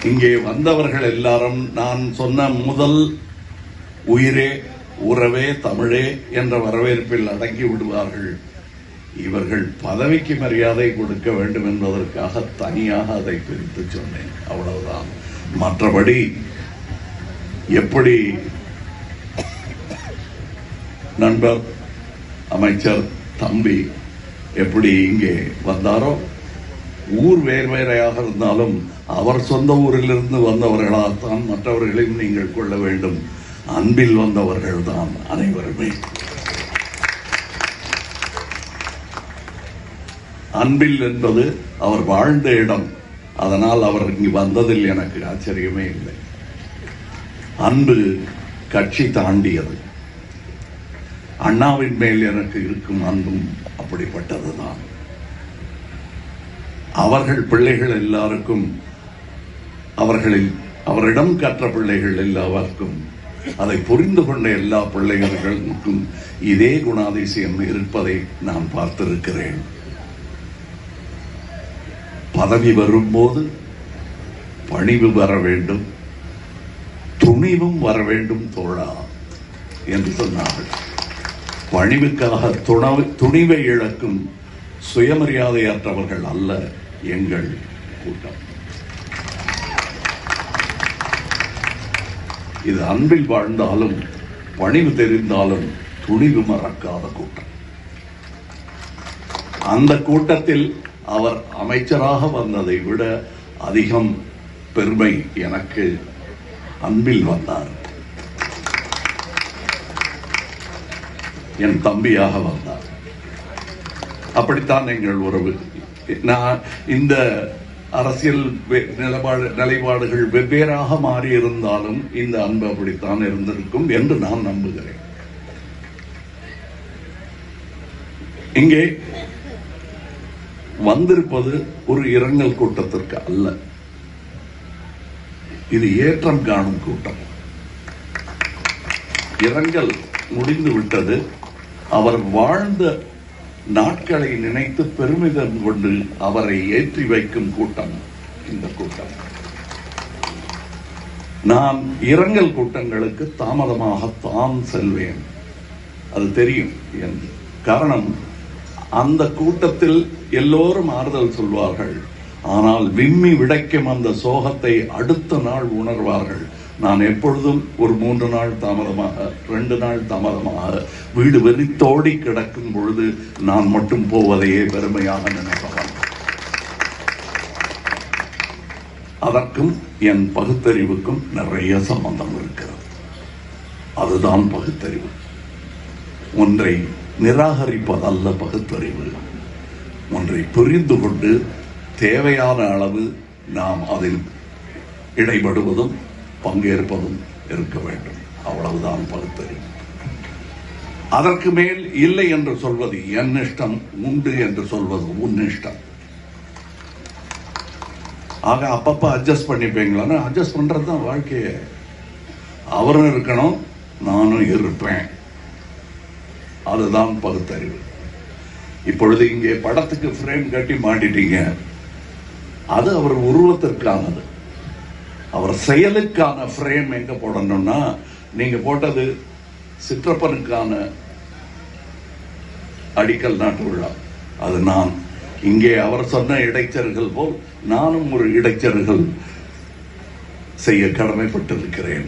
இங்கே வந்தவர்கள் எல்லாரும் நான் சொன்ன முதல் உயிரே உறவே தமிழே என்ற வரவேற்பில் அடங்கி விடுவார்கள். இவர்கள் பதவிக்கு மரியாதை கொடுக்க வேண்டும் என்பதற்காக தனியாக அதை பிரித்து சொன்னேன், அவ்வளவுதான். மற்றபடி எப்படி நண்பர் அமைச்சர் தம்பி எப்படி இங்கே வந்தாரோ, ஊர் வேறு வேறையாக இருந்தாலும் அவர் சொந்த ஊரிலிருந்து வந்தவர்களாகத்தான் மற்றவர்களையும் நீங்கள் கொள்ள வேண்டும். அன்பில் வந்தவர்கள் தான் அனைவருமே. அன்பில் என்பது அவர் வாழ்ந்த இடம், அதனால் அவர் இங்கு வந்ததில் எனக்கு ஆச்சரியமே இல்லை. அன்பு கட்சி தாண்டியது. அண்ணாவின் மேல் எனக்கு இருக்கும் அன்பும் அப்படிப்பட்டதுதான். அவர்கள் பிள்ளைகள் எல்லாருக்கும், அவரிடம் கற்ற பிள்ளைகள் எல்லாருக்கும், அதை புரிந்து கொண்ட எல்லா பிள்ளைகளுக்கும் இதே குணாதிசயம் இருப்பதை நான் பார்த்திருக்கிறேன். பதவி வரும்போது பணிவு வர வேண்டும், துணிவும் வர வேண்டும் தோழா என்று சொன்னார்கள். பணிவுக்காக துணிவை இழக்கும் சுயமரியாதையற்றவர்கள் அல்ல எங்கள் கூட்டம். இது அன்பில் வாழ்ந்தாலும் பணிவு தெரிந்தாலும் துணிவு மறக்காத கூட்டம். அந்த கூட்டத்தில் அவர் அமைச்சராக வந்ததை விட அதிகம் பெருமை எனக்கு அன்பில் வந்தார். என் தம்பியாக வந்தார். அப்படித்தான் எங்கள் உறவு. நான் இந்த அரசியல் நிலைப்பாடுகள் வெவ்வேறாக மாறி இருந்தாலும் இந்த அன்பு அப்படித்தான் இருந்திருக்கும் என்று நான் நம்புகிறேன். இங்கே வந்திருப்பது ஒரு இரங்கல் கூட்டத்திற்கு அல்ல, இது ஏற்றம் காணும் கூட்டம். இரங்கல் முடிந்து விட்டது. அவர் வாழ்ந்த நாட்களை நினைத்து பெருமிதம் கொண்டு அவரை ஏற்றி வைக்கும் கூட்டம் இந்த கூட்டம். நான் இரங்கல் கூட்டங்களுக்கு தாமதமாகத்தான் செல்வேன், அது தெரியும். என் காரணம், அந்த கூட்டத்தில் எல்லோரும் ஆறுதல் சொல்வார்கள், ஆனால் விம்மி விடைக்கும் அந்த சோகத்தை அடுத்த நாள் உணர்வார்கள். நான் எப்பொழுதும் ஒரு 3 நாள் தாமதமாக, 2 நாள் தாமதமாக வீடு வெறித்தோடி கிடக்கும் பொழுது நான் மட்டும் போவதையே பெருமையாக நினைப்பவன். அதற்கும் என் பகுத்தறிவுக்கும் நிறைய சம்பந்தம் இருக்கிறது. அதுதான் பகுத்தறிவு. ஒன்றை நிராகரிப்பதல்ல பகுத்தறிவு. ஒன்றை புரிந்து கொண்டு தேவையான அளவு நாம் அதில் இடைபடுவதும் பங்கேற்பதும் இருக்க வேண்டும். அவ்வளவுதான் பகுத்தறிவு. அதற்கு மேல் இல்லை என்று சொல்வது என் இஷ்டம், உண்டு என்று சொல்வது உன் இஷ்டம். ஆக அப்பப்ப அட்ஜஸ்ட் பண்ணிப்பீங்களான்னு, அட்ஜஸ்ட் பண்றதுதான் வாழ்க்கையே. அவரும் இருக்கணும், நானும் இருப்பேன். அதுதான் பகுத்தறிவு. இப்பொழுது இங்கே படத்துக்கு ஃப்ரேம் கட்டி மாட்டிட்டீங்க, அது அவர் உருவத்திற்கானது. அவர் செயலுக்கான ஃப்ரேம் எங்க போடணும்னா, நீங்க போட்டது சிற்றப்பனுக்கான அடிக்கல் நாட்டு விழா. அது நான் இங்கே அவர் சொன்ன இடைச்சர்கள் போல் நானும் ஒரு இடைச்சர்கள் செய்ய கடமைப்பட்டிருக்கிறேன்.